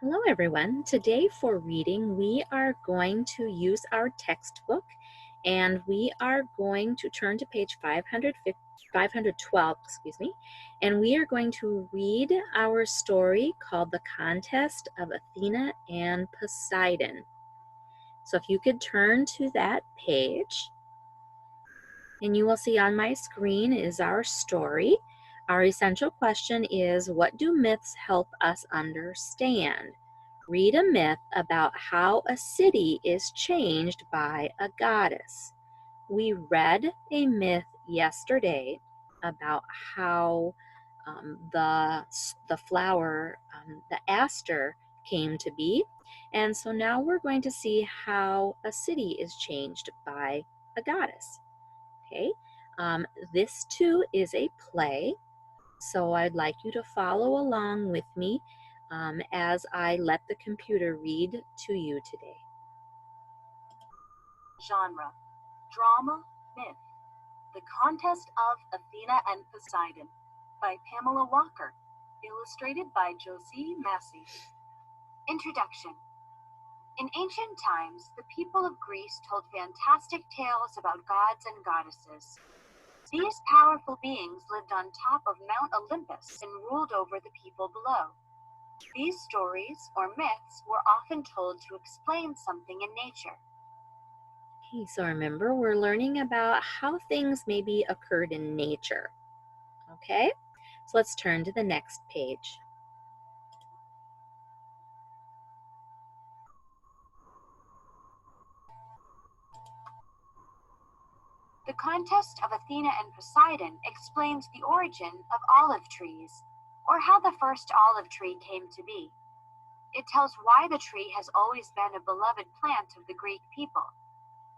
Hello everyone. Today for reading, we are going to use our textbook and we are going to turn to page 512, and we are going to read our story called The Contest of Athena and Poseidon. So if you could turn to that page, and you will see on my screen is our story. Our essential question is, what do myths help us understand? Read a myth about how a city is changed by a goddess. We read a myth yesterday about how the flower, the aster, came to be. And so now we're going to see how a city is changed by a goddess. Okay, this too is a play, so I'd like you to follow along with me as I let the computer read to you today. Genre: Drama, Myth. The Contest of Athena and Poseidon by Pamela Walker. Illustrated by Josie Massey. Introduction. In ancient times, the people of Greece told fantastic tales about gods and goddesses. These powerful beings lived on top of Mount Olympus and ruled over the people below. These stories, or myths, were often told to explain something in nature. Okay, so remember, we're learning about how things maybe occurred in nature. Okay, so let's turn to the next page. The Contest of Athena and Poseidon explains the origin of olive trees, or how the first olive tree came to be. It tells why the tree has always been a beloved plant of the Greek people.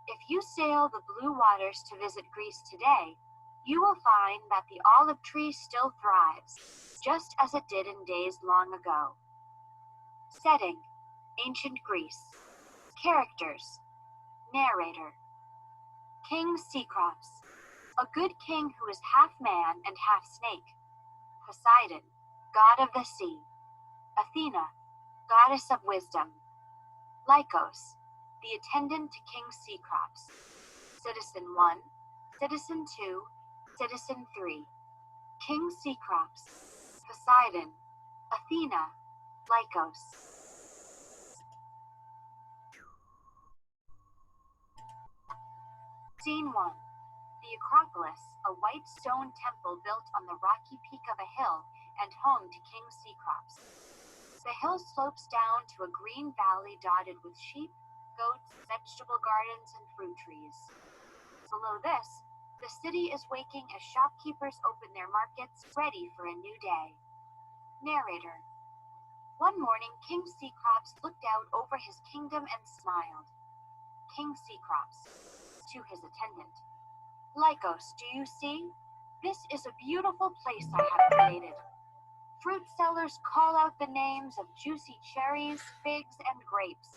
If you sail the blue waters to visit Greece today, you will find that the olive tree still thrives, just as it did in days long ago. Setting: Ancient Greece. Characters: Narrator: King Cecrops, a good king who is half man and half snake. Poseidon, god of the sea. Athena, goddess of wisdom. Lycos, the attendant to King Cecrops. Citizen 1, Citizen 2, Citizen 3. King Cecrops, Poseidon, Athena, Lycos. Scene 1. The Acropolis, a white stone temple built on the rocky peak of a hill and home to King Cecrops. The hill slopes down to a green valley dotted with sheep, goats, vegetable gardens, and fruit trees. Below this, the city is waking as shopkeepers open their markets, ready for a new day. Narrator: One morning, King Cecrops looked out over his kingdom and smiled. King Cecrops, to his attendant: Lycos, do you see? This is a beautiful place I have created. Fruit sellers call out the names of juicy cherries, figs, and grapes.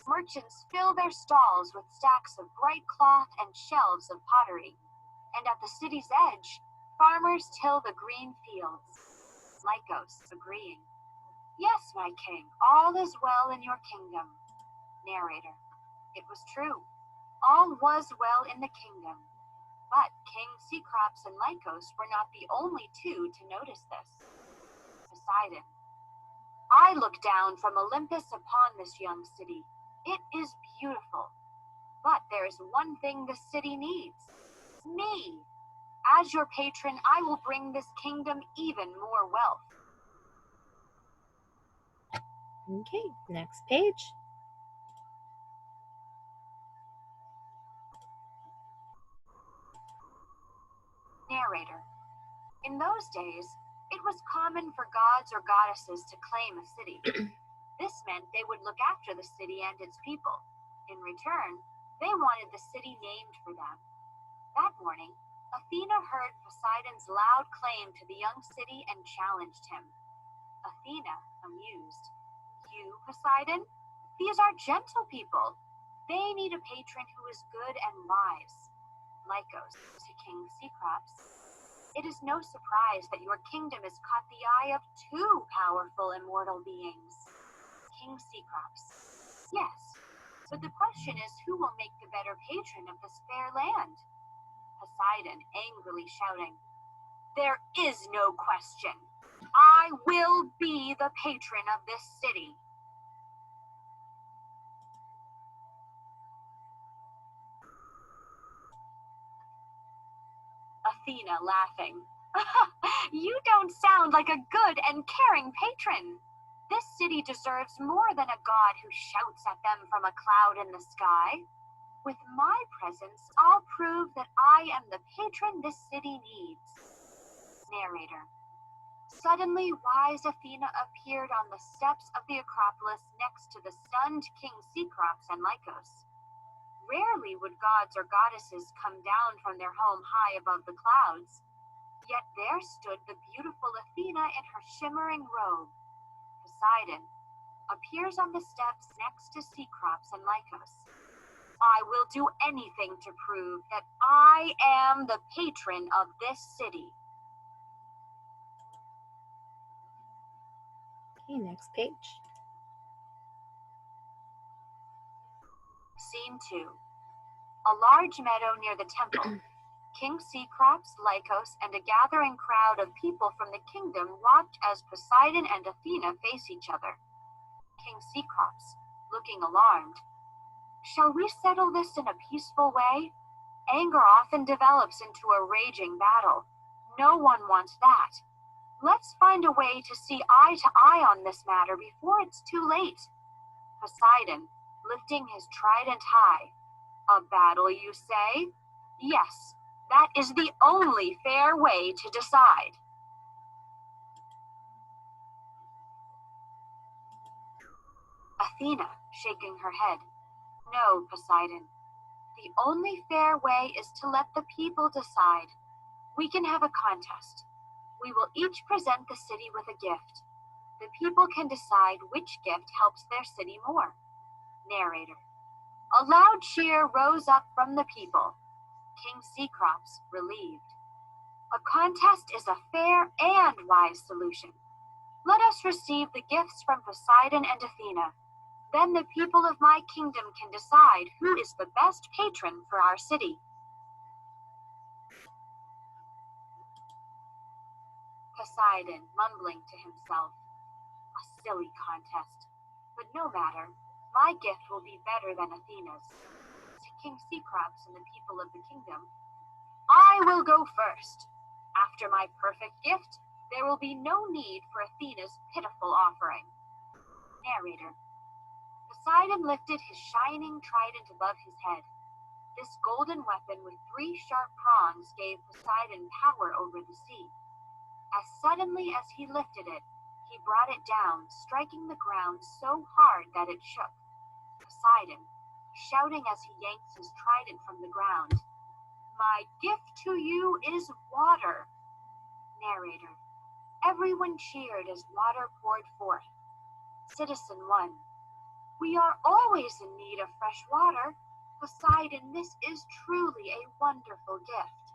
Merchants fill their stalls with stacks of bright cloth and shelves of pottery. And at the city's edge, farmers till the green fields. Lycos, agreeing: Yes, my king, all is well in your kingdom. Narrator: It was true. All was well in the kingdom. But King Cecrops and Lycos were not the only two to notice this. Poseidon: I look down from Olympus upon this young city. It is beautiful. But there is one thing this city needs: me. As your patron, I will bring this kingdom even more wealth. Okay, next page. Narrator: In those days, it was common for gods or goddesses to claim a city. This meant they would look after the city and its people. In return, they wanted the city named for them. That morning, Athena heard Poseidon's loud claim to the young city and challenged him. Athena, amused: You, Poseidon? These are gentle people. They need a patron who is good and wise. Lycos, to King Cecrops: It is no surprise that your kingdom has caught the eye of two powerful immortal beings. King Cecrops. Yes, but the question is who will make the better patron of this fair land? Poseidon angrily shouting, "There is no question. I will be the patron of this city." Athena laughing, "You don't sound like a good and caring patron. This city deserves more than a god who shouts at them from a cloud in the sky. With my presence, I'll prove that I am the patron this city needs." Narrator. Suddenly, wise Athena appeared on the steps of the Acropolis next to the stunned King Cecrops and Lycos. Rarely would gods or goddesses come down from their home high above the clouds. Yet there stood the beautiful Athena in her shimmering robe. Poseidon appears on the steps next to Cecrops and Lycos. "I will do anything to prove that I am the patron of this city." Okay, next page. Scene 2. A large meadow near the temple. King Cecrops, Lycos, and a gathering crowd of people from the kingdom watch as Poseidon and Athena face each other. King Cecrops, looking alarmed, "Shall we settle this in a peaceful way? Anger often develops into a raging battle. No one wants that. Let's find a way to see eye to eye on this matter before it's too late." Poseidon, lifting his trident high, "A battle, you say? Yes, that is the only fair way to decide." Athena, shaking her head, "No, Poseidon. The only fair way is to let the people decide. We can have a contest. We will each present the city with a gift. The people can decide which gift helps their city more." Narrator. A loud cheer rose up from the people. King Cecrops, relieved. "A contest is a fair and wise solution. Let us receive the gifts from Poseidon and Athena. Then the people of my kingdom can decide who is the best patron for our city." Poseidon, mumbling to himself, "A silly contest. But no matter. My gift will be better than Athena's." To King Cecrops and the people of the kingdom, "I will go first. After my perfect gift, there will be no need for Athena's pitiful offering." Narrator. Poseidon lifted his shining trident above his head. This golden weapon with 3 sharp prongs gave Poseidon power over the sea. As suddenly as he lifted it, he brought it down, striking the ground so hard that it shook. Poseidon, shouting as he yanked his trident from the ground, "My gift to you is water." Narrator. Everyone cheered as water poured forth. Citizen 1. "We are always in need of fresh water. Poseidon, this is truly a wonderful gift."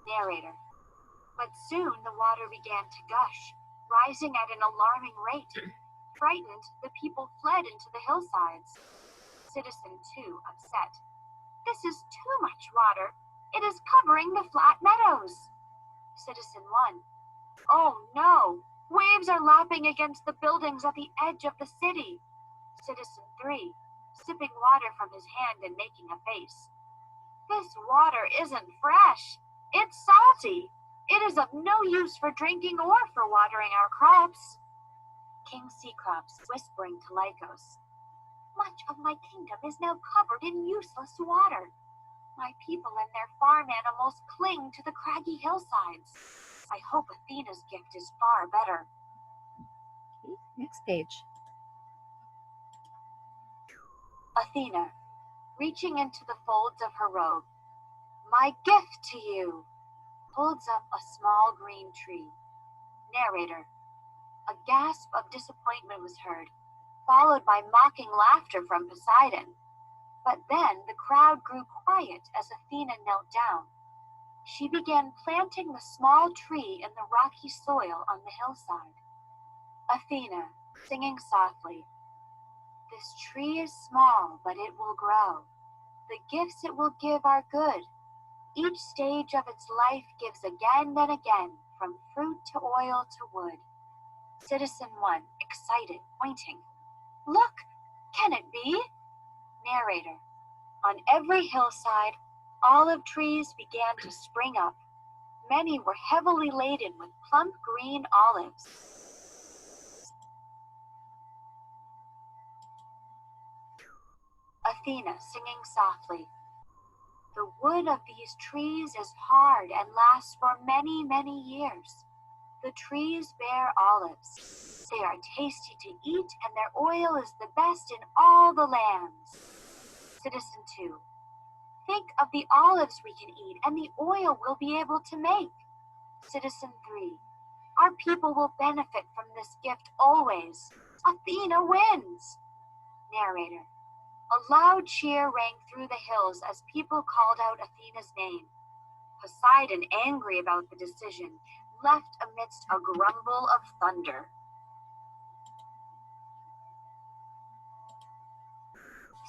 Narrator. But soon the water began to gush, rising at an alarming rate. Frightened, the people fled into the hillsides. Citizen 2, upset, "This is too much water. It is covering the flat meadows." Citizen 1, "Oh no! Waves are lapping against the buildings at the edge of the city." Citizen 3, sipping water from his hand and making a face, "This water isn't fresh. It's salty. It is of no use for drinking or for watering our crops." King Cecrops, whispering to Lycos, "Much of my kingdom is now covered in useless water. My people and their farm animals cling to the craggy hillsides. I hope Athena's gift is far better." Okay, next page. Athena, reaching into the folds of her robe, "My gift to you," holds up a small green tree. Narrator. A gasp of disappointment was heard, followed by mocking laughter from Poseidon. But then the crowd grew quiet as Athena knelt down. She began planting the small tree in the rocky soil on the hillside. Athena, singing softly, "This tree is small, but it will grow. The gifts it will give are good. Each stage of its life gives again and again, from fruit to oil to wood." Citizen 1, excited, pointing, "Look, can it be?" Narrator, on every hillside, olive trees began to spring up. Many were heavily laden with plump green olives. Athena, singing softly, "The wood of these trees is hard and lasts for many, many years. The trees bear olives. They are tasty to eat, and their oil is the best in all the lands." Citizen 2, "Think of the olives we can eat and the oil we'll be able to make." Citizen 3, "Our people will benefit from this gift always. Athena wins." Narrator, a loud cheer rang through the hills as people called out Athena's name. Poseidon, angry about the decision, left amidst a grumble of thunder.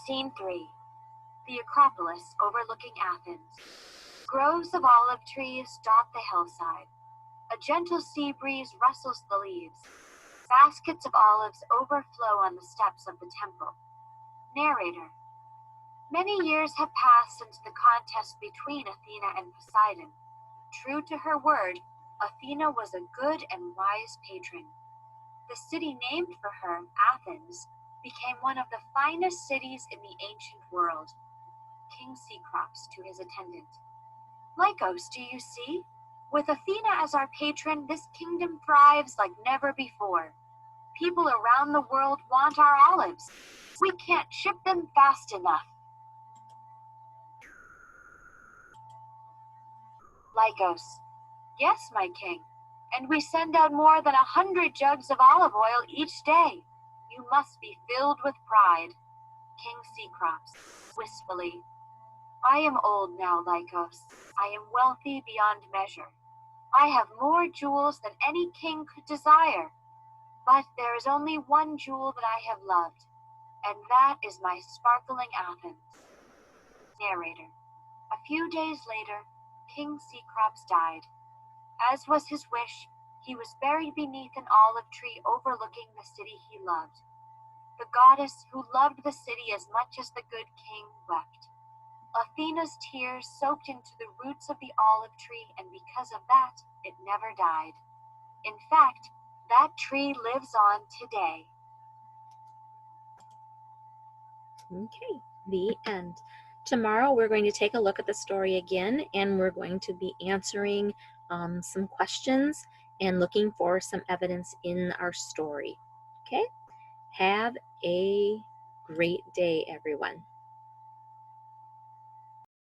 Scene 3. The Acropolis overlooking Athens. Groves of olive trees dot the hillside. A gentle sea breeze rustles the leaves. Baskets of olives overflow on the steps of the temple. Narrator, many years have passed since the contest between Athena and Poseidon. True to her word, Athena was a good and wise patron. The city named for her, Athens, became one of the finest cities in the ancient world. King Cecrops to his attendant, "Lycos, do you see? With Athena as our patron, this kingdom thrives like never before. People around the world want our olives. We can't ship them fast enough." Lycos, "Yes, my king, and we send out more than 100 jugs of olive oil each day. You must be filled with pride." King Cecrops, wistfully, "I am old now, Lycos. I am wealthy beyond measure. I have more jewels than any king could desire. But there is only one jewel that I have loved, and that is my sparkling Athens." Narrator, a few days later, King Cecrops died. As was his wish, he was buried beneath an olive tree overlooking the city he loved. The goddess who loved the city as much as the good king wept. Athena's tears soaked into the roots of the olive tree, and because of that, it never died. In fact, that tree lives on today. Okay, the end. Tomorrow we're going to take a look at the story again, and we're going to be answering some questions and looking for some evidence in our story. Okay, have a great day, everyone.